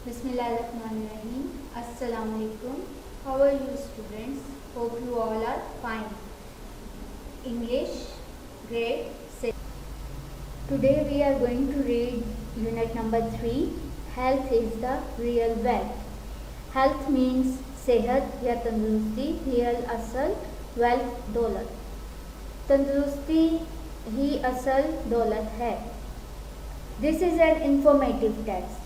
Bismillahirrahmanirrahim. Assalamualaikum. How are you students? Hope you all are fine. English grade 6. Today we are going to read unit number 3. Health is the real wealth. Health means सेहत या तंदुरुस्ती, real असल, wealth दौलत. तंदुरुस्ती ही असल दौलत है. This is an informative text.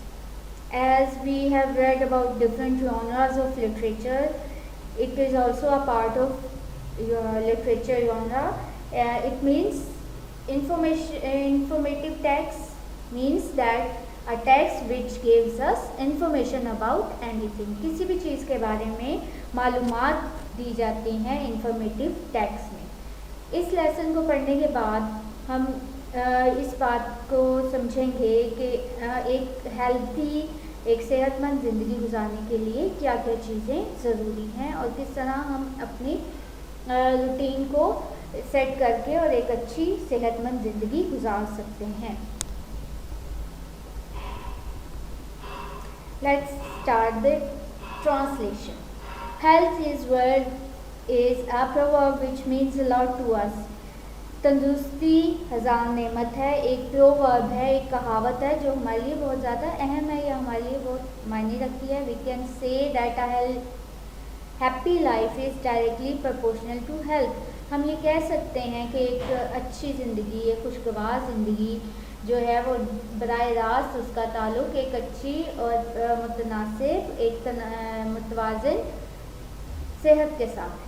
As we have read about different genres of literature, it is also a part of your literature genre. It means informative text means that a text which gives us information about anything. किसी भी चीज़ के बारे में मालूमात दी जाती हैं informative text में. इस लेसन को पढ़ने के बाद हम इस बात को समझेंगे कि एक हेल्थी, एक सेहतमंद ज़िंदगी गुजारने के लिए क्या क्या चीज़ें ज़रूरी हैं और किस तरह हम अपनी रूटीन को सेट करके और एक अच्छी सेहतमंद ज़िंदगी गुजार सकते हैं. Let's start the translation. Health is a proverb which means a lot to us. तंदुरुस्ती हज़ार नेमत है. एक प्रोवर्ब है, एक कहावत है जो हमारे लिए बहुत ज़्यादा अहम है या हमारे लिए बहुत मायने रखती है. We can say that a happy life is directly proportional to health. हम ये कह सकते हैं कि एक अच्छी ज़िंदगी, एक खुशगवार ज़िंदगी जो है वो बराह रास्त उसका ताल्लुक़ एक अच्छी और मुतनासिब, एक मुतवाज़िन सेहत के साथ है.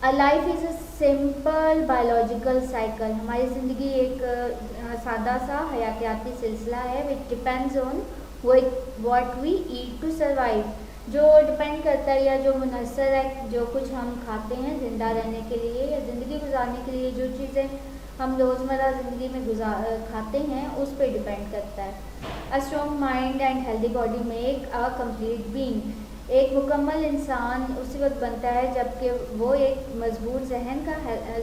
A life is a simple biological cycle. हमारी ज़िंदगी एक सादा सा हयातियाती सिलसिला है. which depends on what we eat to survive. जो डिपेंड करता है या जो मुनहसर है जो कुछ हम खाते हैं ज़िंदा रहने के लिए या ज़िंदगी गुजारने के लिए, जो चीज़ें हम रोज़मर्रा ज़िंदगी में खाते हैं उस पर डिपेंड करता है. A strong mind and healthy body make a complete being. एक मुकम्मल इंसान उसी वक्त बनता है जबकि वो एक मजबूत जहन का,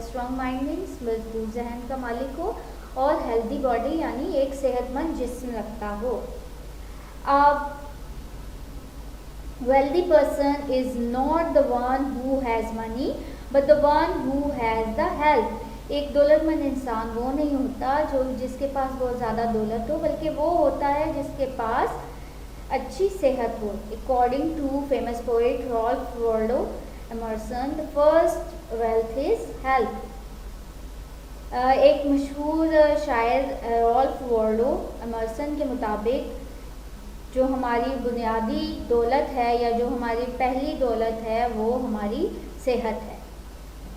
स्ट्रॉन्ग माइंड मीन्स मजबूत जहन का मालिक हो और हेल्दी बॉडी यानी एक सेहतमंद जिस्म रखता हो. Wealthy person is not the one who has money but the one who has the health. एक दौलतमंद इंसान वो नहीं होता जो जिसके पास बहुत ज़्यादा दौलत हो, बल्कि वो होता है जिसके पास अच्छी सेहत हो. According to famous poet Ralph Waldo Emerson, the first wealth is health. एक मशहूर शायर रॉल्फ वॉल्डो एमर्सन के मुताबिक जो हमारी बुनियादी दौलत है या जो हमारी पहली दौलत है वो हमारी सेहत है.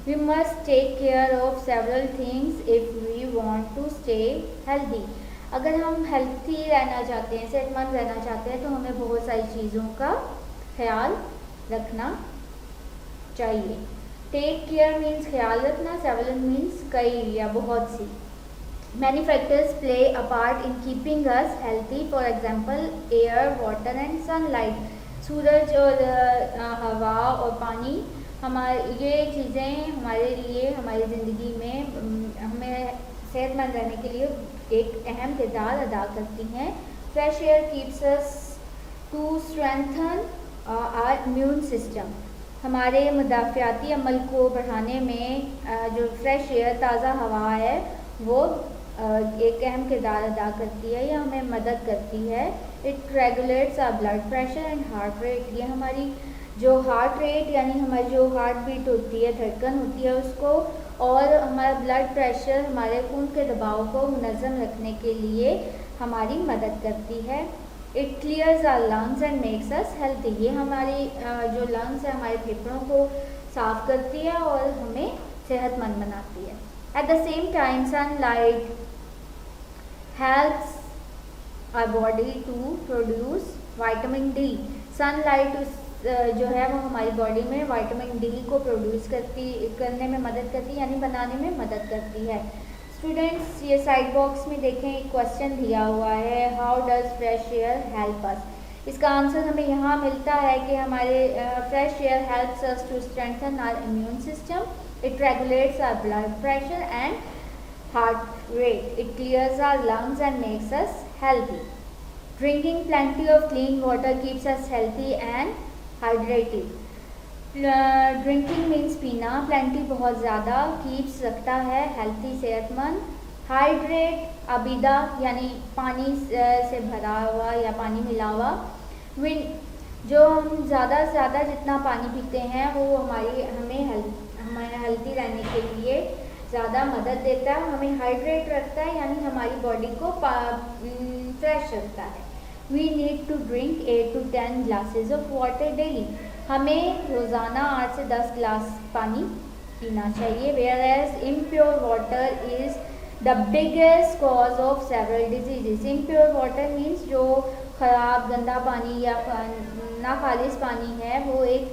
We must take care of several things if we want to stay healthy. अगर हम हेल्थी रहना चाहते हैं, सेहतमंद रहना चाहते हैं तो हमें बहुत सारी चीज़ों का ख्याल रखना चाहिए. टेक केयर मीन्स ख्याल रखना, सेवरल मीन्स कई या बहुत सी. Many factors play a part in keeping us healthy. For example, air, water and sunlight. सूरज और हवा और पानी, ये चीज़ें हमारे लिए हमारी ज़िंदगी में हमें सेहतमंद रहने के लिए एक अहम किरदार अदा करती हैं. Fresh air keeps us to strengthen our immune system. हमारे मुदाफ़ियाती अमल को बढ़ाने में जो फ्रेश एयर, ताज़ा हवा है वो एक अहम किरदार अदा करती है या हमें मदद करती है. It regulates our blood pressure and heart rate. ये हमारी जो हार्ट रेट यानी हमारी जो हार्ट बीट होती है, धड़कन होती है उसको, और हमारा ब्लड प्रेशर, हमारे खून के दबाव को मुनज़्ज़म रखने के लिए हमारी मदद करती है. It clears our lungs and makes us healthy. ये हमारी जो लंग्स है, हमारे फेफड़ों को साफ़ करती है और हमें सेहतमंद बनाती है. At the same time sunlight helps our body to produce vitamin D. Sunlight जो है वो हमारी बॉडी में विटामिन डी को प्रोड्यूस करने में मदद करती है यानी बनाने में मदद करती है. स्टूडेंट्स, ये साइड बॉक्स में देखें एक क्वेश्चन दिया हुआ है, how does fresh air help us. इसका आंसर हमें यहाँ मिलता है कि हमारे fresh air helps us to strengthen our immune system. It regulates our blood pressure and heart rate. It clears our lungs and makes us healthy. Drinking plenty of clean water keeps us healthy and hydrated. Drinking means पीना, plenty बहुत ज़्यादा, keeps रखता है, healthy सेहतमंद, hydrate Abida यानी पानी से भरा हुआ या पानी मिला हुआ। विन जो हम ज़्यादा से ज़्यादा जितना पानी पीते हैं वो हमें हेल्थी रहने के लिए ज़्यादा मदद देता है, हमें हाइड्रेट रखता है यानी हमारी बॉडी को फ्रेश रखता है। We need to drink 8 to 10 glasses of water daily. हमें रोज़ाना 8 से 10 ग्लास पानी पीना चाहिए। Whereas impure water is the biggest cause of several diseases. Impure water means जो ख़राब गंदा पानी या नाखालिस पानी है वो एक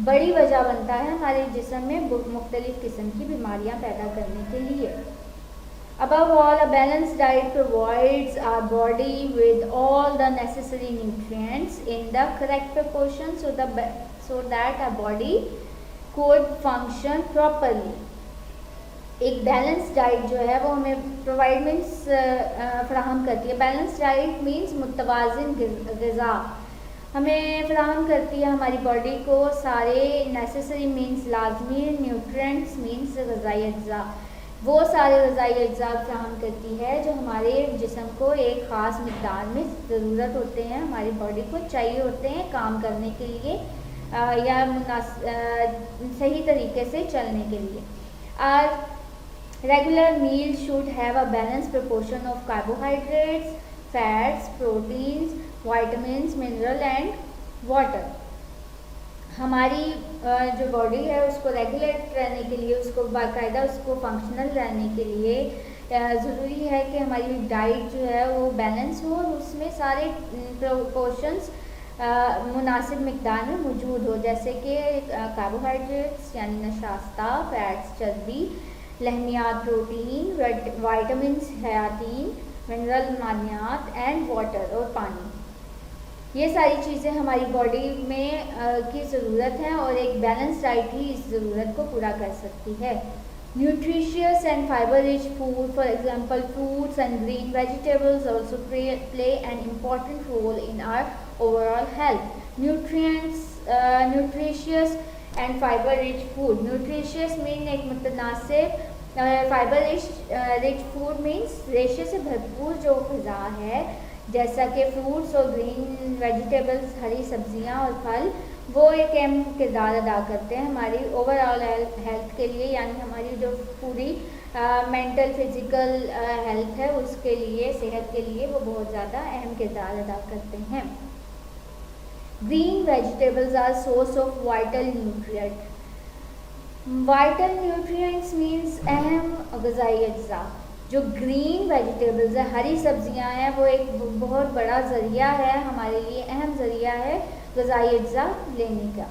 बड़ी वजह बनता है हमारे जिस्म में मुख्तलिफ़ किस्म की बीमारियां पैदा करने के लिए। Above all, a balanced diet provides our body with all the necessary nutrients in the correct proportion so that our body could function properly. एक बैलेंस डाइट जो है वो हमें प्रोवाइड मीन्स फ्राहम करती है। बैलेंस डाइट मीन्स मुतवाज़िन ग़िज़ा हमें फ्राहम करती है हमारी बॉडी को सारे नेसेसरी मीन्स लाजमी, न्यूट्रिएंट्स मीन्स ग़िज़ाई अज्जा, वो सारे ग़िज़ाई अज्जा फ्राहम करती है जो हमारे जिस्म को एक ख़ास मिक़दार में ज़रूरत होते हैं, हमारी बॉडी को चाहिए होते हैं काम करने के लिए या सही तरीके से चलने के लिए। Regular meals should have a balanced proportion of carbohydrates, fats, proteins, vitamins, mineral and water. हमारी जो बॉडी है उसको रेगुलेट रहने के लिए, उसको बाकायदा उसको फंक्शनल रहने के लिए ज़रूरी है कि हमारी डाइट जो है वो बैलेंस हो और उसमें सारे प्रोपोर्शंस मुनासिब मिक़दार में मौजूद हो, जैसे कि कार्बोहाइड्रेट्स यानी नशास्ता, फैट्स चर्बी, लहमियात प्रोटीन, वाइटामिन्स हयातीन, मिनरल मादनियात एंड वाटर और पानी। ये सारी चीज़ें हमारी बॉडी में की ज़रूरत हैं और एक बैलेंस डाइट ही इस ज़रूरत को पूरा कर सकती है। Nutritious and fibre rich food, for example fruits and green vegetables also play an important role in our overall health. Nutritious and fibre rich food, nutritious mean एक मुतनासिब, फाइबर रिच फूड मीन्स रेशे से भरपूर जो ग़िज़ा है जैसा कि फ्रूट्स और ग्रीन वेजिटेबल्स, हरी सब्जियां और फल, वो एक अहम किरदार अदा करते हैं हमारी ओवरऑल हेल्थ के लिए, यानी हमारी जो पूरी मेंटल फिज़िकल हेल्थ है उसके लिए, सेहत के लिए वो बहुत ज़्यादा अहम किरदार अदा करते हैं। Green vegetables are source of vital nutrient. Vital nutrients means अहम ग़िज़ाई अज्जा। जो ग्रीन वेजिटेबल्स है, हरी सब्जियां हैं, वो एक बहुत बड़ा ज़रिया है हमारे लिए, अहम ज़रिया है ग़िज़ाई अज्जा लेने का।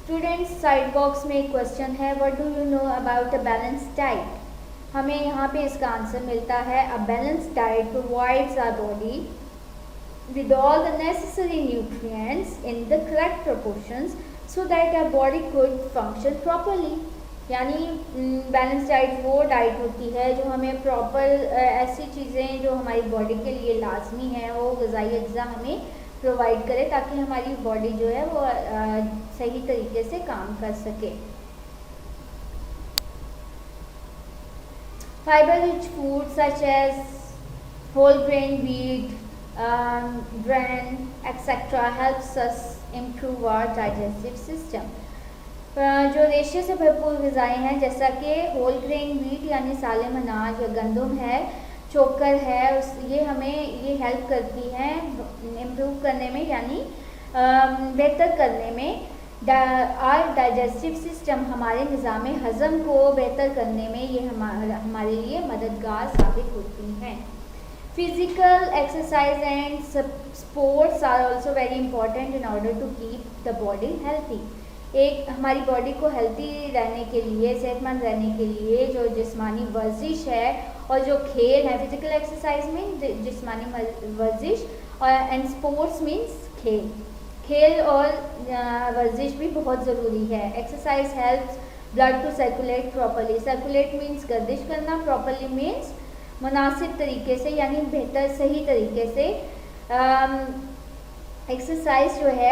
स्टूडेंट्स, साइड बॉक्स में एक क्वेश्चन है, what do you know about a balanced diet. हमें यहाँ पे इसका आंसर मिलता है, a balanced diet provides our body with all the necessary nutrients in the correct proportions so that our body could function properly। यानी balance diet वो diet होती है जो हमें प्रॉपर ऐसी चीज़ें जो हमारी बॉडी के लिए लाजमी हैं वो ग़िज़ाई अज्जा हमें प्रोवाइड करे ताकि हमारी बॉडी जो है वो सही तरीके से काम कर सके। Fibre rich food such as whole grain wheat, grain, etc. helps us improve our digestive system। जो रेशे से भरपूर ग़िज़ाएँ हैं जैसा कि होल ग्रेन व्हीट यानी सालिम अनाज या गंदम है, चोकर है, ये हमें ये हेल्प करती हैं इम्प्रूव करने में यानी बेहतर करने में। आर डाइजेस्टिव सिस्टम हमारे निज़ाम हज़म को बेहतर करने में ये हमारे लिए मददगार साबित होती हैं। Physical exercise and sports are also very important in order to keep the body healthy। एक हमारी बॉडी को हेल्थी रहने के लिए, सेहतमंद रहने के लिए जो जिस्मानी वर्जिश है और जो खेल है, फिजिकल एक्सरसाइज में जिस्मानी वर्जिश और एंड स्पोर्ट्स मीन्स खेल और वर्जिश भी बहुत ज़रूरी है। Exercise helps blood to circulate properly. Circulate means गर्दिश करना, प्रॉपरली मीन्स मुनासिब तरीके से यानी बेहतर सही तरीके से एक्सरसाइज जो है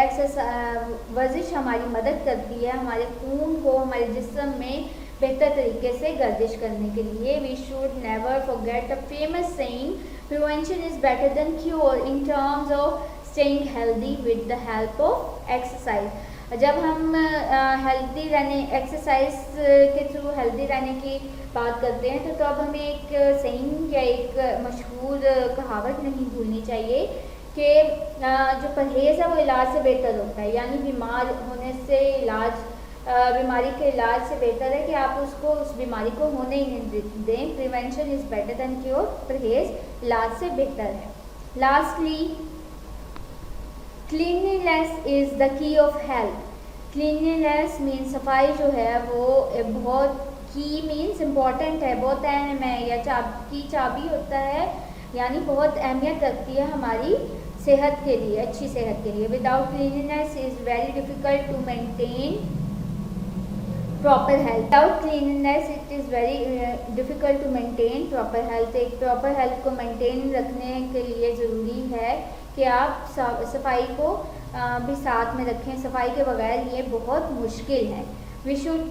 वर्जिश हमारी मदद करती है हमारे खून को हमारे जिस्म में बेहतर तरीके से गर्दिश करने के लिए। We should never forget the famous saying prevention is better than cure in terms of staying healthy with the help of exercise. जब हम हेल्दी रहने एक्सरसाइज के थ्रू हेल्दी रहने की बात करते हैं तो अब हमें एक सेइंग या एक मशहूर कहावत नहीं भूलनी चाहिए कि जो परहेज़ है वो इलाज से बेहतर होता है, यानी बीमार होने से बीमारी के इलाज से बेहतर है कि आप उस बीमारी को होने ही नहीं दें। Prevention is better than cure, परहेज़ इलाज से बेहतर है। Lastly, cleanliness is the key of health. Cleanliness means सफाई जो है वो बहुत की मीन्स इम्पॉर्टेंट है, बहुत अहम है, या चाबी होता है, यानी बहुत अहमियत रखती है हमारी सेहत के लिए, अच्छी सेहत के लिए। Without cleanliness is very difficult to maintain proper health. Without cleanliness it is very difficult to maintain proper health. एक प्रॉपर हेल्थ को मेंटेन रखने के लिए ज़रूरी है कि आप सफाई को भी साथ में रखें। सफाई के बगैर ये बहुत मुश्किल है। We should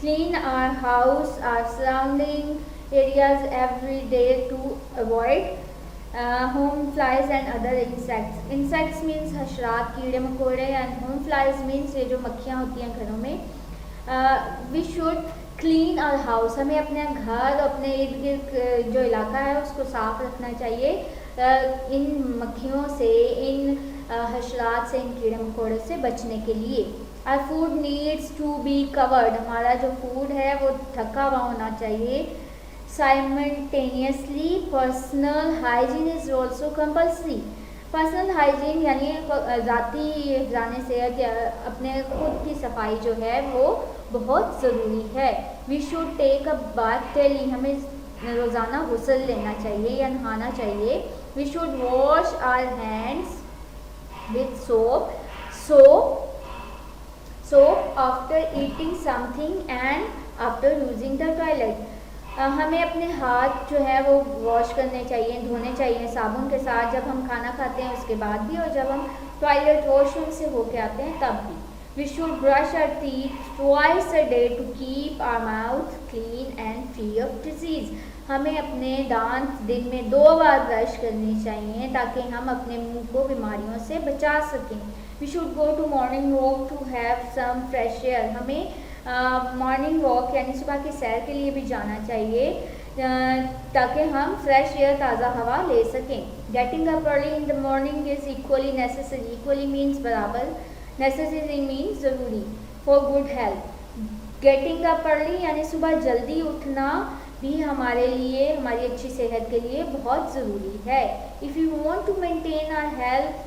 clean our house, our surrounding areas every day to avoid home flies and other insects. Insects means हशरात, कीड़े मकोड़े, and home flies means ये जो मक्खियाँ होती हैं घरों में। We should clean our house, हमें अपने घर, अपने इर्द गिर्द जो इलाका है उसको साफ रखना चाहिए इन मक्खियों से, इन हशरात से, इन कीड़े मकोड़े से बचने के लिए। Our food needs to be covered, हमारा जो फूड है वो ढका हुआ होना चाहिए। Simultaneously, personal hygiene is also compulsory. Personal hygiene यानी ज़ाती जाने सेहत या अपने खुद की सफाई जो है वो बहुत ज़रूरी है। We should take a bath daily, हमें रोज़ाना गुस्ल लेना चाहिए या नहाना चाहिए। We should wash our hands with soap after eating something and after using the toilet. हमें अपने हाथ जो है वो वॉश करने चाहिए, धोने चाहिए साबुन के साथ, जब हम खाना खाते हैं उसके बाद भी, और जब हम टॉयलेट वॉशरूम से होके आते हैं तब भी। We should brush our teeth twice a day to keep our mouth clean and free of disease. हमें अपने दांत दिन में 2 बार ब्रश करनी चाहिए ताकि हम अपने मुंह को बीमारियों से बचा सकें। We should go to morning walk to have some fresh air, हमें मॉर्निंग वॉक यानी सुबह की सैर के लिए भी जाना चाहिए ताकि हम फ्रेश एयर, ताज़ा हवा ले सकें। Getting up early in the morning is equally necessary, equally means बराबर, नेसेसरी मीन्स ज़रूरी, for good health. Getting up early यानी सुबह जल्दी उठना भी हमारे लिए, हमारी अच्छी सेहत के लिए बहुत ज़रूरी है। If you want to maintain our health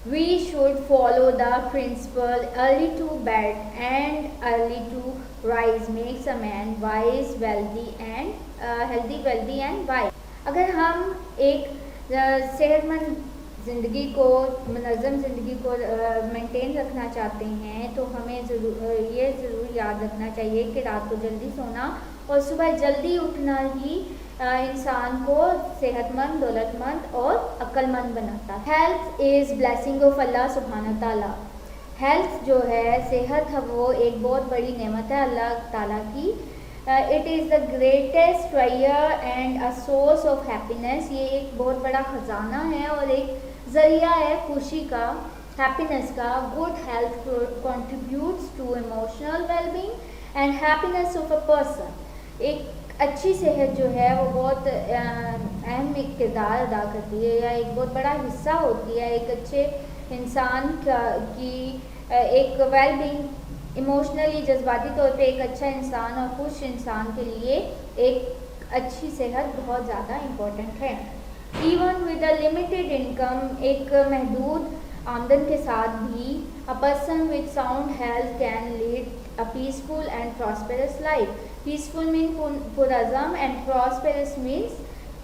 we should follow the principle early to bed and early to rise makes a man wise, wealthy and wise। अगर हम एक सेहतमंद ज़िंदगी को, मुनज़्ज़म ज़िंदगी को मेंटेन रखना चाहते हैं तो हमें ये ज़रूर याद रखना चाहिए कि रात को जल्दी सोना और सुबह जल्दी उठना ही इंसान को सेहतमंद, दौलतमंद और अक्लमंद बनाता है। हेल्थ इज़ ब्लेसिंग ऑफ अल्लाह सुब्हानहू ताला। हेल्थ जो है, सेहत है, वो एक बहुत बड़ी नेमत है अल्लाह ताला की। It is the greatest treasure and a source of happiness, ये एक बहुत बड़ा ख़जाना है और एक ज़रिया है खुशी का, हैप्पीनेस का। Good health contributes to emotional wellbeing and happiness of a person. एक अच्छी सेहत जो है वो बहुत अहम एक किरदार अदा करती है या एक बहुत बड़ा हिस्सा होती है एक अच्छे इंसान की एक वेलबींग, इमोशनली, जज्बाती तौर पे एक अच्छा इंसान और खुश इंसान के लिए एक अच्छी सेहत बहुत ज़्यादा इम्पोर्टेंट है। Even with a limited income, एक महदूद आमदन के साथ भी, a person with sound health can lead a peaceful and prosperous life. Peaceful mean पुरअज़म एंड प्रॉस्पेरस मीन्स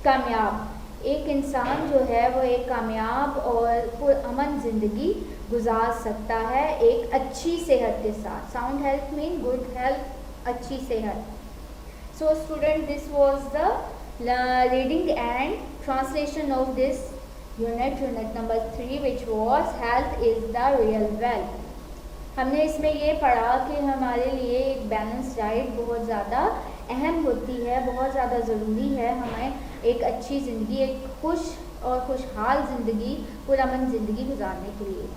कामयाब। एक इंसान जो है वो एक कामयाब और पुरअमन ज़िंदगी गुजार सकता है एक अच्छी सेहत के साथ। Sound health mean good health, अच्छी सेहत। So student, this was the reading and translation of this unit number 3, which was health is the real wealth. हमने इसमें ये पढ़ा कि हमारे लिए एक बैलेंस डाइट बहुत ज़्यादा अहम होती है, बहुत ज़्यादा ज़रूरी है हमें एक अच्छी ज़िंदगी, एक खुश और खुशहाल ज़िंदगी, पुरअमन ज़िंदगी गुजारने के लिए.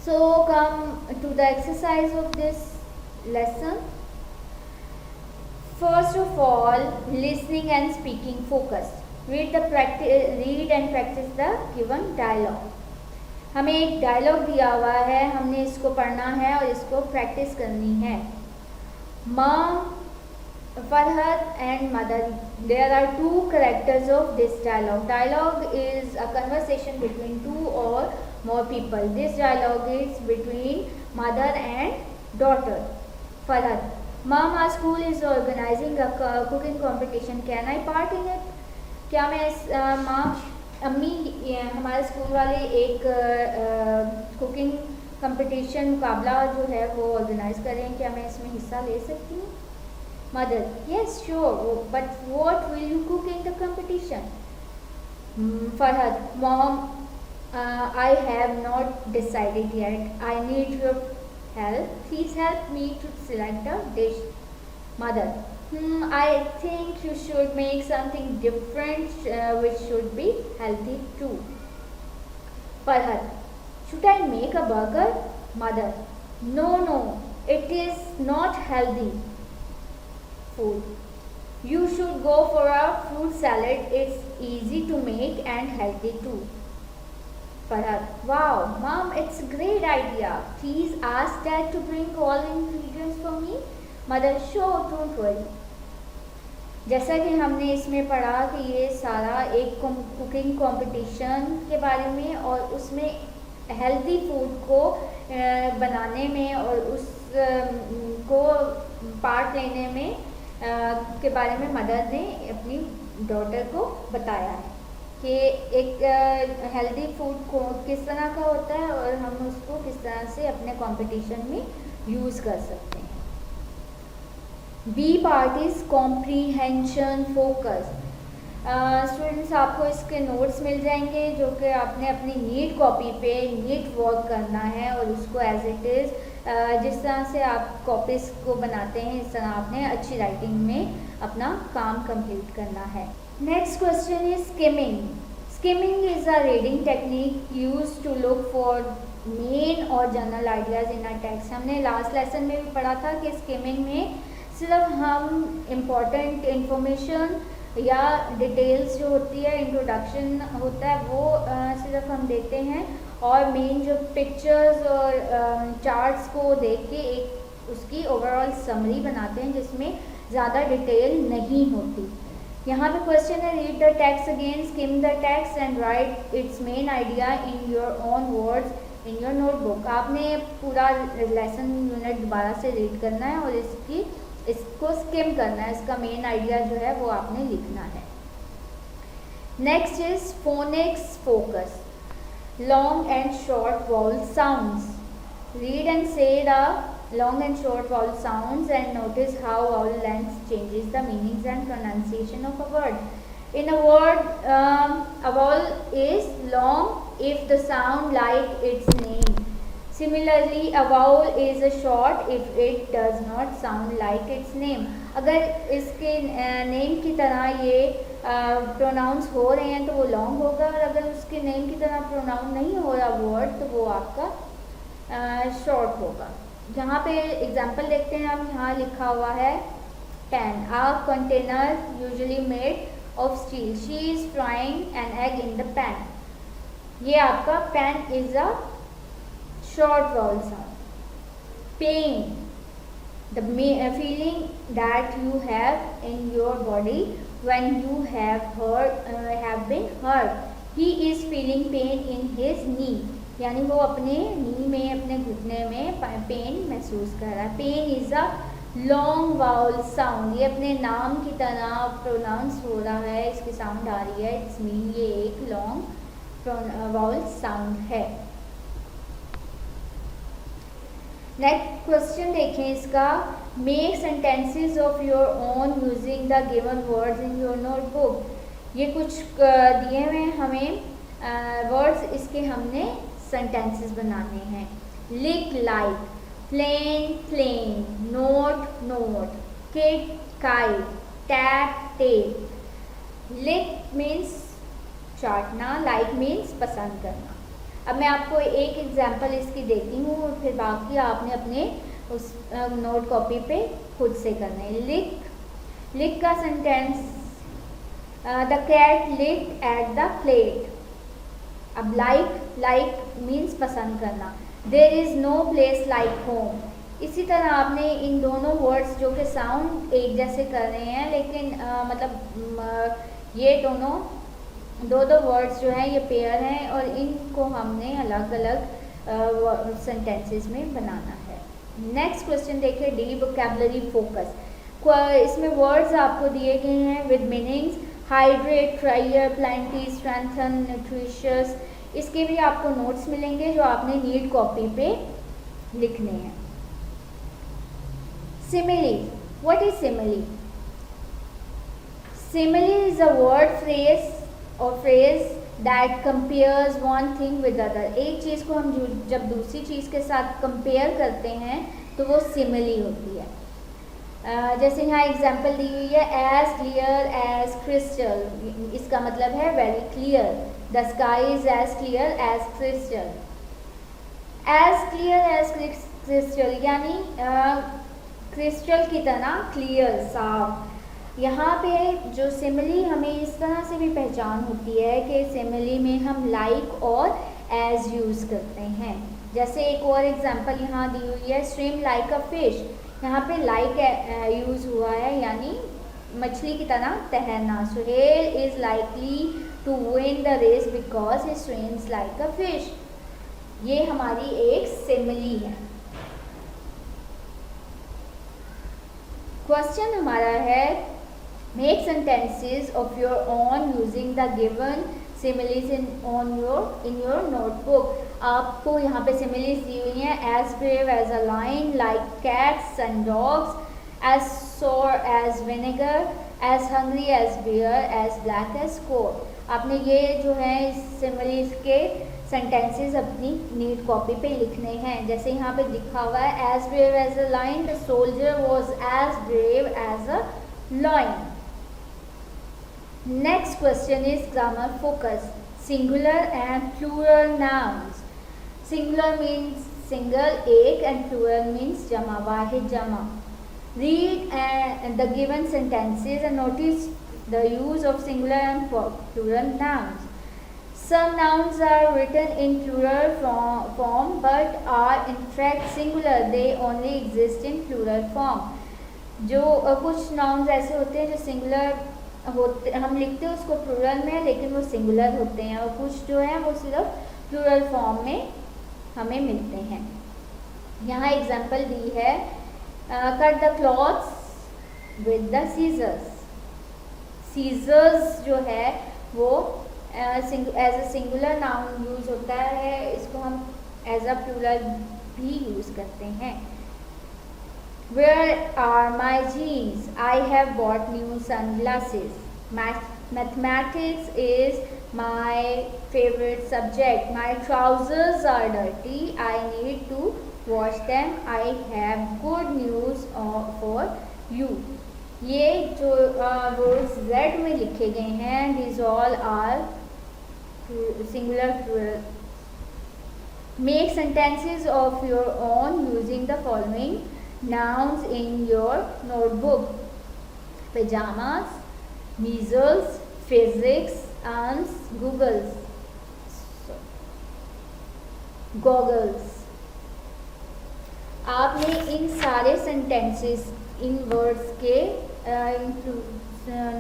So come to the exercise of this lesson. First of all, listening and speaking focus. Read and practice the given dialogue. हमें एक डायलॉग दिया हुआ है, हमने इसको पढ़ना है और इसको प्रैक्टिस करनी है. Mom, Farhat and mother, there are two characters of this dialogue. Dialogue is a conversation between two or more people. This dialogue is between mother and daughter. Farhat, Mom, our school is organizing a cooking competition. Can I part in it? क्या मैं माँ अम्मी हमारे school वाले एक cooking competition मुकाबला जो है वो ऑर्गेनाइज कर रहे हैं, क्या मैं इसमें हिस्सा ले सकती हूँ? Mother, yes sure, but what will you cook in the competition? Farhat, mom, I have not decided yet. I need your help. Please help me to select a dish. Mother, I think you should make something different which should be healthy too. Farhat, should I make a burger? Mother, no, it is not healthy food. You should go for a fruit salad. It's easy to make and healthy too. Farhat, wow, Mom, it's a great idea. Please ask Dad to bring all ingredients for me. Mother, sure, don't worry. जैसा कि हमने इसमें पढ़ा कि ये सारा एक cooking competition के बारे में और उसमें हेल्दी फूड को बनाने में और उस को पार्ट लेने में के बारे में मदर ने अपनी डॉटर को बताया है कि एक हेल्दी फूड को किस तरह का होता है और हम उसको किस तरह से अपने कंपटीशन में यूज़ कर सकते हैं. B part is comprehension focus. Students, आपको इसके नोट्स मिल जाएंगे जो कि आपने अपनी नीट कॉपी पे नीट वर्क करना है और उसको एज इट इज़ जिस तरह से आप कॉपीज़ को बनाते हैं इस तरह आपने अच्छी राइटिंग में अपना काम कंप्लीट करना है. Next question is skimming. Skimming is a reading technique use to look for main or general ideas in a text. हमने लास्ट लेसन में भी पढ़ा था कि स्किमिंग में सिर्फ हम इम्पॉर्टेंट इंफॉर्मेशन या डिटेल्स जो होती है, इंट्रोडक्शन होता है, वो सिर्फ हम देते हैं और मेन जो पिक्चर्स और चार्ट्स को देख के एक उसकी ओवरऑल समरी बनाते हैं जिसमें ज़्यादा डिटेल नहीं होती. यहाँ पे क्वेश्चन है, read the text again, scheme the text and write it's main idea in your own words in your notebook. आपने पूरा लेसन यूनिट दोबारा से रीड करना है और इसको स्किम करना है, इसका मेन आइडिया जो है वो आपने लिखना है. Next is phoenix focus. Long and short vowel sounds. Read and से the long and short vowel sounds and notice how vowel length changes the meanings and pronunciation of a word. In a word, a vowel is long if the sound like its name. Similarly, a vowel is a short if it does not sound like its name. अगर इसके name की तरह ये pronounce हो रहे हैं तो वो लॉन्ग होगा और अगर उसके नेम की तरह प्रोनाउंस नहीं हो रहा वर्ड तो वो आपका शॉर्ट होगा. यहाँ पे एग्जाम्पल देखते हैं हम. यहाँ लिखा हुआ है pan. A container usually made of steel. She is frying an egg in the pan. ये आपका pan is a short vowel sound. Pain, the feeling that you have in your body when you have been hurt. He is feeling pain in his knee. यानी वो अपने नी में, अपने घुटने में pen महसूस कर रहा है. Pain is a long vowel sound. ये अपने नाम की तरह प्रोनाउंस हो रहा है, इसकी साउंड आ रही है. इट्स मीन ये एक लॉन्ग वाउल साउंड है. नेक्स्ट क्वेश्चन देखें इसका, make sentences of your own using the given words in your notebook. ये कुछ दिए हुए हमें वर्ड्स, इसके हमने सेंटेंसेस बनाने हैं। Lick like, plan plane, not note, kit kite, tap tape. Lick means चाटना, लाइक मीन्स पसंद करना। अब मैं आपको एक एग्जांपल इसकी देती हूँ और फिर बाकी आपने अपने उस नोट कॉपी पे खुद से करना है। लिक, लिक का sentence, the cat licked at the plate. अब लाइक, लाइक मीन्स पसंद करना। There is no place like home. इसी तरह आपने इन दोनों वर्ड्स जो कि साउंड एक जैसे कर रहे हैं, लेकिन ये दोनों दो वर्ड्स जो हैं ये पेयर हैं और इनको हमने अलग अलग सेंटेंसेस में बनाना है। नेक्स्ट क्वेश्चन देखिए, डी वोकैबुलरी फोकस। इसमें वर्ड्स आपको दिए गए हैं with meanings, hydrate, ट्रायर, plenty, strengthen, nutritious. इसके भी आपको नोट्स मिलेंगे जो आपने नीट कॉपी पे लिखने हैं। Simile, what is simile? Simile is a word phrase or phrase that compares one thing with other. एक चीज़ को हम जब दूसरी चीज़ के साथ कंपेयर करते हैं तो वो सिमिली होती है। जैसे यहाँ एग्जांपल दी हुई है, एज क्लियर एज क्रिस्टल। इसका मतलब है very clear. The sky is as clear as crystal. As clear as crystal यानी क्रिस्टल की तरह क्लियर, साफ। यहाँ पे जो सिमिली हमें इस तरह से भी पहचान होती है कि सिमिली में हम लाइक और एज यूज़ करते हैं। जैसे एक और एग्जांपल यहाँ दी हुई है, स्विम लाइक अ फिश। यहाँ पे लाइक यूज़ हुआ है यानी मछली की तरह तैरना। Suhel is likely to win the race because he swims like a fish. ये हमारी एक सिमिली है। क्वेश्चन हमारा है, make sentences of your own using the given similes in your notebook. आपको यहाँ पे सिमिलीज दी हुई हैं, as brave as a lion, like cats and dogs, as sour as vinegar, as hungry as bear, as black as coat. आपने ये जो है इस सिमिलीज के सेंटेंसेस अपनी नीट कॉपी पे लिखने हैं। जैसे यहाँ पे लिखा हुआ है, as brave as a lion, the soldier was as brave as a lion. Next question is grammar focus. Singular and plural nouns. Singular means single, एक, and plural means jama, Wahid jama. Read the given sentences and notice the use of singular and plural nouns. Some nouns are written in plural form but are in fact singular. They only exist in plural form. जो कुछ nouns ऐसे होते हैं जो singular होते, हम लिखते हैं उसको प्लूरल में लेकिन वो सिंगुलर होते हैं, और कुछ जो है वो सिर्फ प्लूरल फॉर्म में हमें मिलते हैं। यहाँ एग्जांपल दी है, cut the clothes with the scissors. Scissors जो है वो as a singular noun use होता है, इसको हम एज अ प्लूरल भी यूज करते हैं। Where are my jeans? I have bought new sunglasses. Mathematics is my favorite subject. My trousers are dirty. I need to wash them. I have good news for you. ये जो words Z में लिखे गए हैं, these all are singular plural. Make sentences of your own using the following nouns in your notebook: pajamas, measles, physics, aunts, goggles. आपने इन सारे sentences, इन words के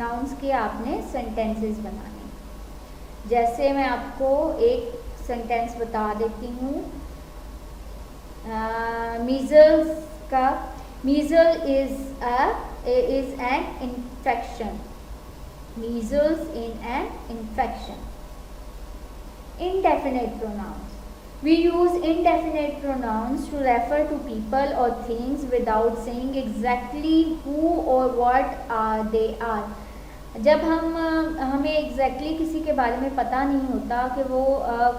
nouns के आपने सेंटेंसेस बनाने। जैसे मैं आपको एक सेंटेंस बता देती हूँ, measles का, measles is an infection. Measles in an infection. Indefinite pronouns. We use indefinite pronouns to refer to people or things without saying exactly who or what they are. जब हमें एग्जैक्टली किसी के बारे में पता नहीं होता कि वो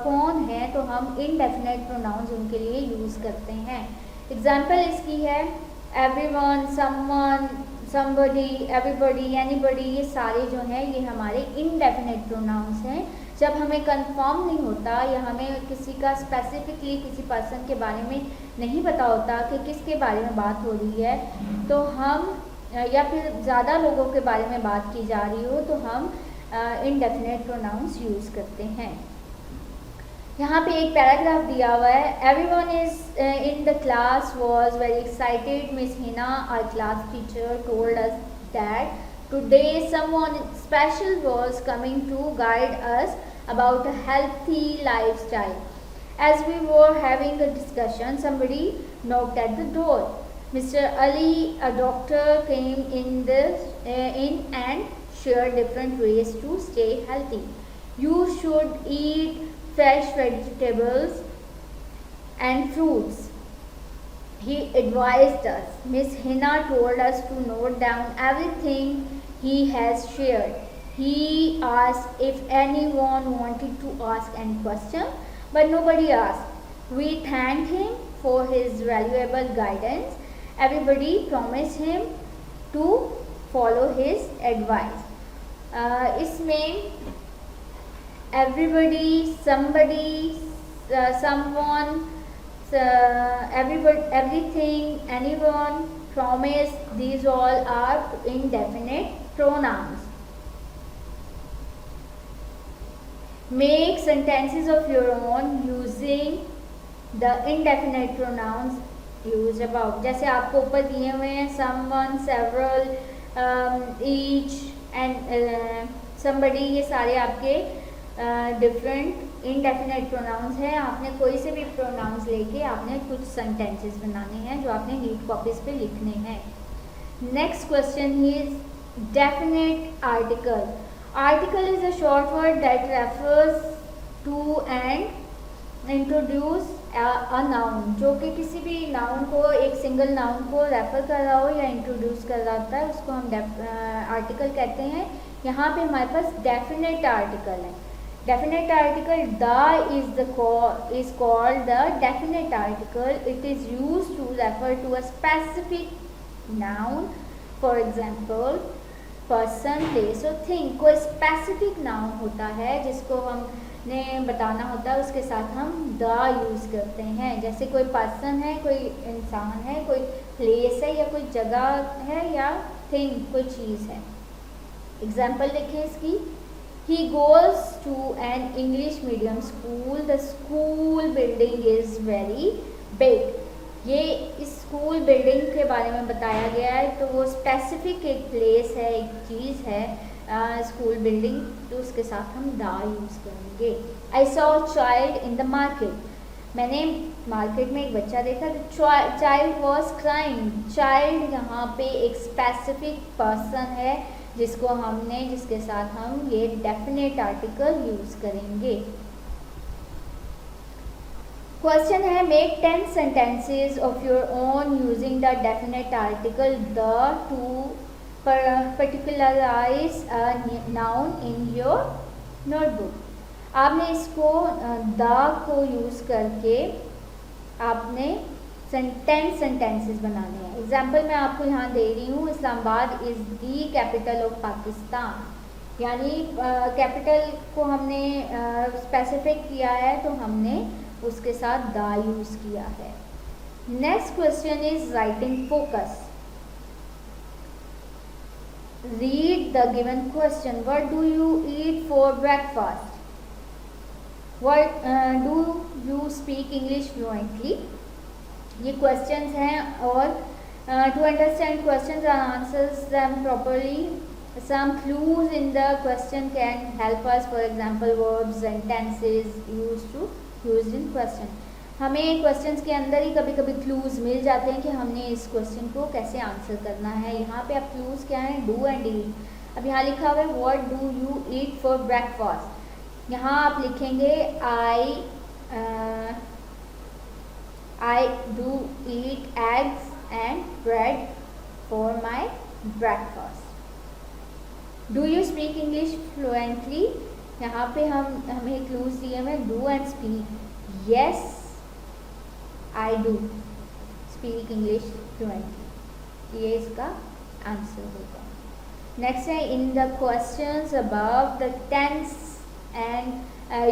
कौन है, तो हम इनडेफिनेट प्रोनाउंस उनके लिए यूज़ करते हैं. एग्जाम्पल इसकी है everyone, someone, somebody, everybody, anybody. ये सारे जो हैं ये हमारे इनडेफिनेट प्रोनाउंस हैं. जब हमें कंफर्म नहीं होता या हमें किसी का स्पेसिफिकली किसी पर्सन के बारे में नहीं पता होता कि किसके बारे में बात हो रही है, तो हम या फिर ज़्यादा लोगों के बारे में बात की जा रही हो, तो हम इनडेफिनेट प्रोनाउंस यूज़ करते हैं. यहाँ पे एक पैराग्राफ दिया हुआ है. Everyone is in the class was very excited. Miss Hina, our class teacher, told us that today someone special was coming to guide us about a healthy lifestyle. As we were having a discussion, somebody knocked at the door. Mr. Ali, a doctor, came in and shared different ways to stay healthy. You should eat fresh vegetables and fruits, he advised us. Miss Hina told us to note down everything he has shared. He asked if anyone wanted to ask any question, but nobody asked. We thanked him for his valuable guidance. Everybody promised him to follow his advice. इसमें everybody, somebody, someone, everybody, everything, anyone, promise, these all are indefinite pronouns. Make sentences of your own using the indefinite pronouns used above. जैसे आपको ऊपर दिए हुए हैं someone, several, each and somebody, ये सारे आपके डिफरेंट इनडेफिनेट प्रोनाउंस हैं. आपने कोई से भी प्रोनाउंस लेके आपने कुछ सेंटेंसेस बनाने हैं जो आपने नीट कॉपीज पे लिखने हैं. Next question is definite article. Article is a short word that refers to and introduce a noun, जो कि किसी भी नाउन को, एक सिंगल नाउन को रेफर कर रहा हो या इंट्रोड्यूस कर रहा होता है, उसको हम आर्टिकल कहते हैं. यहाँ पे हमारे पास डेफिनेट आर्टिकल है. Definite article, the is called the definite article. It is used to refer to a specific noun. For example, person, place or thing. कोई specific noun होता है जिसको हमने बताना होता है, उसके साथ हम the यूज़ करते हैं. जैसे कोई person है, कोई इंसान है, कोई place है या कोई जगह है या thing, कोई चीज़ है. एग्जाम्पल देखिए इसकी. He goes to an English medium school. The school building is very big. ये इस स्कूल बिल्डिंग के बारे में बताया गया है, तो वो स्पेसिफिक एक प्लेस है, एक चीज़ है स्कूल बिल्डिंग, तो उसके साथ हम दा यूज़ करेंगे. I saw a child in the market. मैंने मार्केट में एक बच्चा देखा. The child was crying. Child यहाँ पे एक स्पेसिफिक पर्सन है जिसके साथ हम ये डेफिनेट आर्टिकल यूज करेंगे. क्वेश्चन है make 10 sentences of your own using the definite article the to particularize a noun in your notebook. आपने इसको द को यूज करके आपने 10 सेंटेंसेस बनाने हैं. एग्जाम्पल मैं आपको यहाँ दे रही हूँ. Islamabad is the capital of Pakistan. यानी कैपिटल को हमने स्पेसिफिक किया है, तो हमने उसके साथ दा यूज़ किया है. Next question is writing focus. Read the given question. What do you eat for breakfast? What do you speak English fluently? ये क्वेश्चंस हैं और to understand questions and answers them properly, some clues in the question can help us. For example verbs and tenses used in question. हमें questions के अंदर ही कभी कभी clues मिल जाते हैं कि हमने इस क्वेश्चन को कैसे आंसर करना है. यहाँ पे अब क्लूज क्या है? Do and eat. अब यहाँ लिखा हुआ है what do you eat for breakfast. यहाँ आप लिखेंगे आई I do eat eggs and bread for my breakfast. Do you speak English fluently? यहाँ पे हमें क्लूज दिए हैं do and speak. Yes, I do speak English fluently. ये इसका आंसर होगा. नेक्स्ट है in the questions above the tense and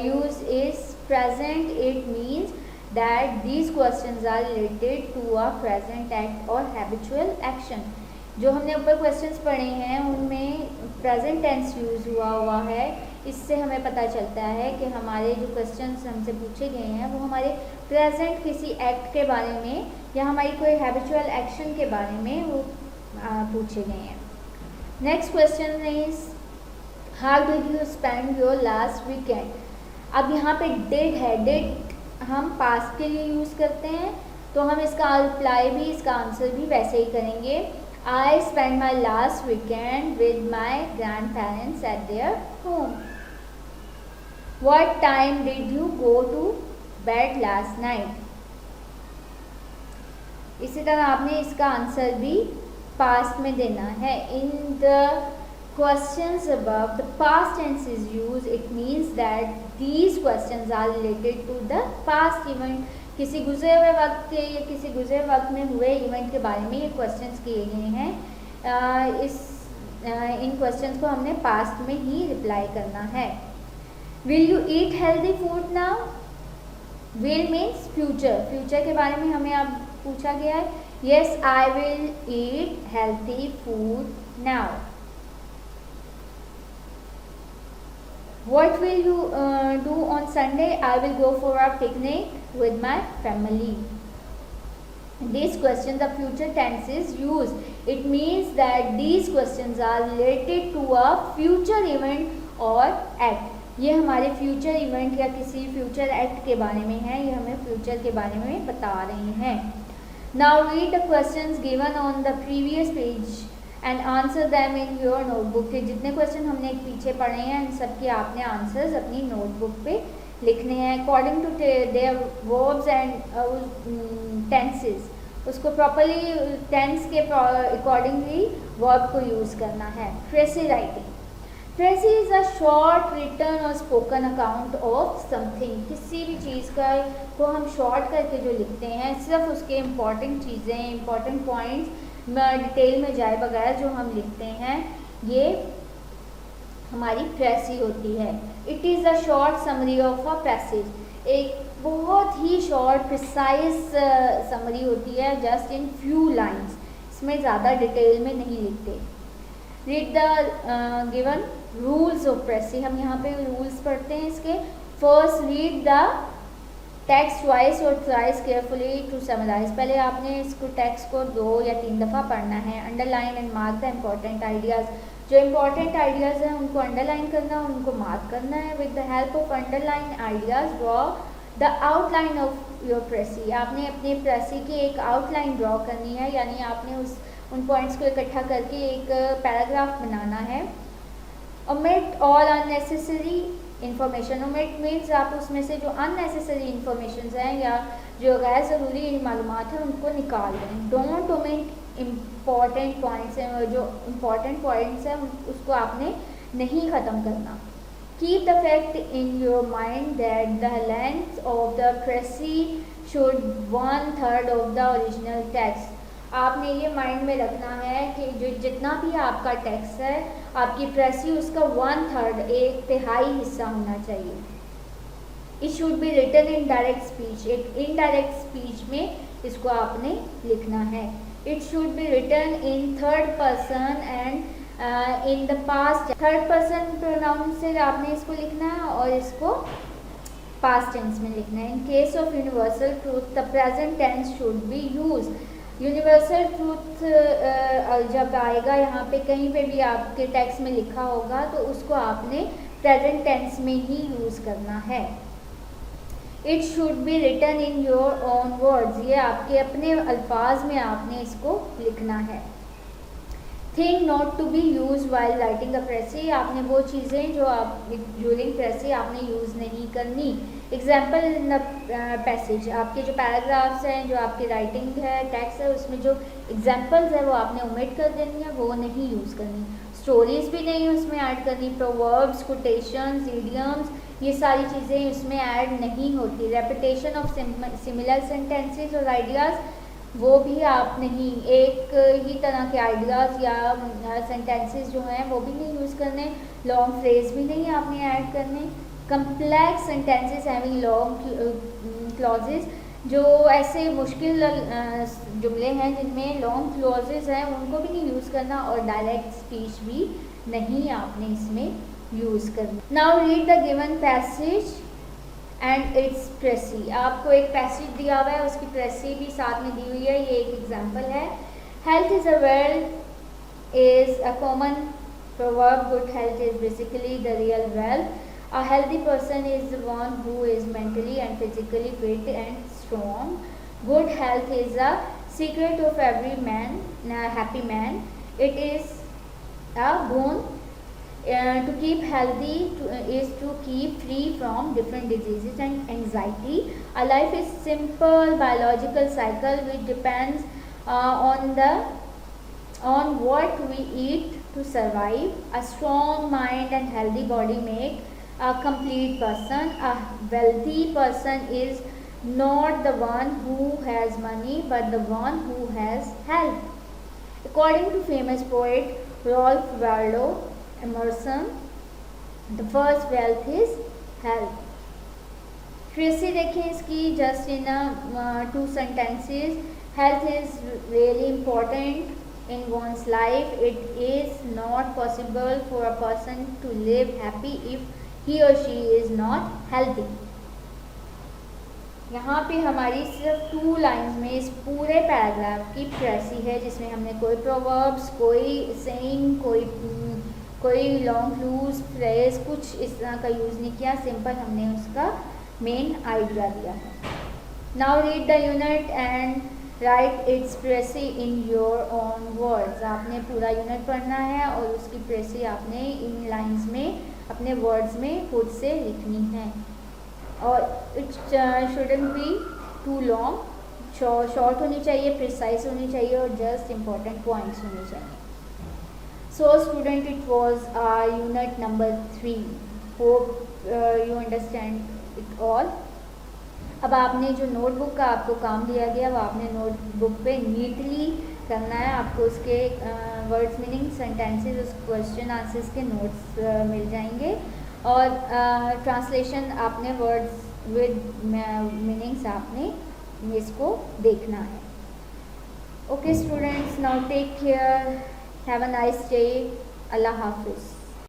use is present. It means that these questions are related to a present act और habitual action. जो हमने ऊपर questions पढ़े हैं उनमें प्रेजेंट टेंस यूज हुआ है. इससे हमें पता चलता है कि हमारे जो क्वेश्चंस हमसे पूछे गए हैं वो हमारे प्रेजेंट किसी एक्ट के बारे में या हमारी कोई हैबिचुअल एक्शन के बारे में वो पूछे गए हैं. Next question is how did you spend your last weekend. अब यहाँ पे डिड है. डिड हम पास्ट के लिए यूज़ करते हैं तो हम इसका रिप्लाई भी इसका आंसर भी वैसे ही करेंगे. I spend my last weekend with my grandparents at their home. What time did you go to bed last night. इसी तरह आपने इसका आंसर भी पास्ट में देना है. In the questions above the past tense is use. It means that these questions are related to the past event. किसी गुजरे हुए वक्त के या किसी गुजरे वक्त में हुए इवेंट के बारे में ये क्वेश्चंस किए गए हैं. इन क्वेश्चंस को हमने पास्ट में ही रिप्लाई करना है. Will you eat healthy food now. Will means future. Future के बारे में हमें अब पूछा गया है. Yes, I will eat healthy food now. What will you do on Sunday? I will go for a picnic with my family. These questions, the future tense is used. It means that these questions are related to a future event or act. ये हमारे future event या किसी future act के बारे में है. ये हमें फ्यूचर के बारे में बता रहे हैं. Now read the questions given on the previous page and answer them in your notebook. जितने क्वेश्चन हमने पीछे पढ़े हैं इन सब के आपने आंसर्स अपनी नोटबुक पे लिखने हैं. According to their verbs and tenses. उसको प्रॉपरली टेंस के अकॉर्डिंगली वर्ब को यूज़ करना है. Precis writing. Precis is a short written or spoken account of something. किसी भी चीज़ का को हम शॉर्ट करके जो लिखते हैं सिर्फ उसके इम्पॉर्टेंट चीज़ें इम्पॉर्टेंट पॉइंट्स डिटेल में जाए बगैर जो हम लिखते हैं ये हमारी फ्रेसी होती है. It is a short summary of a passage. एक बहुत ही शॉर्ट प्रिसाइज समरी होती है जस्ट इन फ्यू लाइन्स. इसमें ज़्यादा डिटेल में नहीं लिखते. Read the given rules of precis. हम यहाँ पे रूल्स पढ़ते हैं इसके. First read the text twice or thrice carefully to summarize. पहले आपने इसको टेक्स्ट को 2 या 3 दफ़ा पढ़ना है. Underline and mark the important ideas. जो इम्पॉर्टेंट आइडियाज़ हैं उनको अंडरलाइन करना और उनको मार्क करना है. With the help of underline ideas draw the outline of your precis. आपने अपने प्रेसी की एक आउटलाइन ड्रॉ करनी है यानी आपने उन पॉइंट्स को इकट्ठा करके एक पैराग्राफ बनाना है. Omit all unnecessary information. Omit means आप उसमें से जो अननेसेसरी इंफॉर्मेशन हैं या जो गैर ज़रूरी मालूमात हैं उनको निकाल दें. डोंट ओमिट इम्पॉर्टेंट पॉइंट्स हैं. जो इम्पॉर्टेंट पॉइंट्स हैं उसको आपने नहीं ख़त्म करना. Keep the fact in your mind that the length of the precis should 1/3 of the original text. आपने ये माइंड में रखना है कि जो जितना भी आपका टेक्स्ट है आपकी प्रेसी उसका 1/3 1/3 हिस्सा होना चाहिए. It should be written in direct speech. एक इनडायरेक्ट स्पीच में इसको आपने लिखना है. It should be written in third person and in the past. Third person pronoun से आपने इसको लिखना है और इसको पास्ट टेंस में लिखना है. In case of universal truth the present tense should be use. Universal truth जब आएगा यहाँ पे कहीं पे भी आपके टेक्स्ट में लिखा होगा तो उसको आपने प्रेजेंट टेंस में ही यूज़ करना है. It should be written in your own words. ये आपके अपने अल्फाज में आपने इसको लिखना है. Thing not to be use while writing a precis, आपने वो चीज़ें जो आप ड्यूरिंग प्रेसी आपने यूज़ नहीं करनी। एग्जाम्पल इन द पैसेज, आपके जो पैराग्राफ्स हैं, जो आपकी राइटिंग है, टेक्स्ट है, उसमें जो एग्जाम्पल्स है वो आपने ओमिट कर देनी है, वो नहीं यूज़ करनी। स्टोरीज भी नहीं उसमें ऐड करनी, प्रोवर्ब्स, कोटेशंस, इडियम्स, ये सारी चीज़ें उसमें ऐड नहीं होती। रेपिटेशन ऑफ सिमिलर सेंटेंसेस और आइडियाज़, वो भी आप नहीं, एक ही तरह के आइडियाज़ या सेंटेंसेस जो हैं वो भी नहीं यूज़ करने। लॉन्ग फ्रेज भी नहीं आपने ऐड करने। Complex sentences having long clauses, जो ऐसे मुश्किल जुमले हैं जिनमें लॉन्ग क्लॉजेस हैं, उनको भी नहीं यूज़ करना। और डायरेक्ट स्पीच भी नहीं आपने इसमें यूज़ करना। Now read the given passage and its precis, आपको एक पैसेज दिया हुआ है, उसकी प्रेसी भी साथ में दी हुई है। ये एक एग्जांपल है। Health is a wealth is a common proverb, good health is basically the real wealth. A healthy person is one who is mentally and physically fit and strong. Good health is a secret of every man, happy man. It is a boon. To keep healthy is to keep free from different diseases and anxiety. A life is simple biological cycle which depends on what we eat to survive. A strong mind and healthy body make a complete person. A wealthy person is not the one who has money but the one who has health. According to famous poet Ralph Waldo Emerson, the first wealth is health. Tracy देखें इसकी, just in 2 sentences. Health is really important in one's life. It is not possible for a person to live happy if he or she is not healthy. यहाँ पे हमारी सिर्फ 2 lines में इस पूरे paragraph की प्रेसी है, जिसमें हमने कोई प्रोवर्ब्स, कोई सेइंग, कोई लॉन्ग लूज फ्रेज, कुछ इस तरह का यूज़ नहीं किया। सिंपल हमने उसका मेन आइडिया दिया है। Now read the unit and write its precis in your own words, आपने पूरा यूनिट पढ़ना है और उसकी प्रेसी आपने इन लाइन्स में अपने वर्ड्स में खुद से लिखनी है। और it shouldn't be too long, short होनी चाहिए, प्रिसाइज होनी चाहिए और जस्ट इम्पॉर्टेंट पॉइंट्स होने चाहिए। So student, it was unit number 3. Hope you understand it all. अब आपने जो नोटबुक का आपको काम दिया गया वो आपने नोटबुक पे नीटली करना है। आपको उसके वर्ड्स मीनिंग, सेंटेंसेस, उस क्वेश्चन आंसर्स के नोट्स मिल जाएंगे और ट्रांसलेशन आपने वर्ड्स विद मीनिंग्स आपने इसको देखना है। Okay students, now take care, have a nice day, अल्लाह हाफिज़।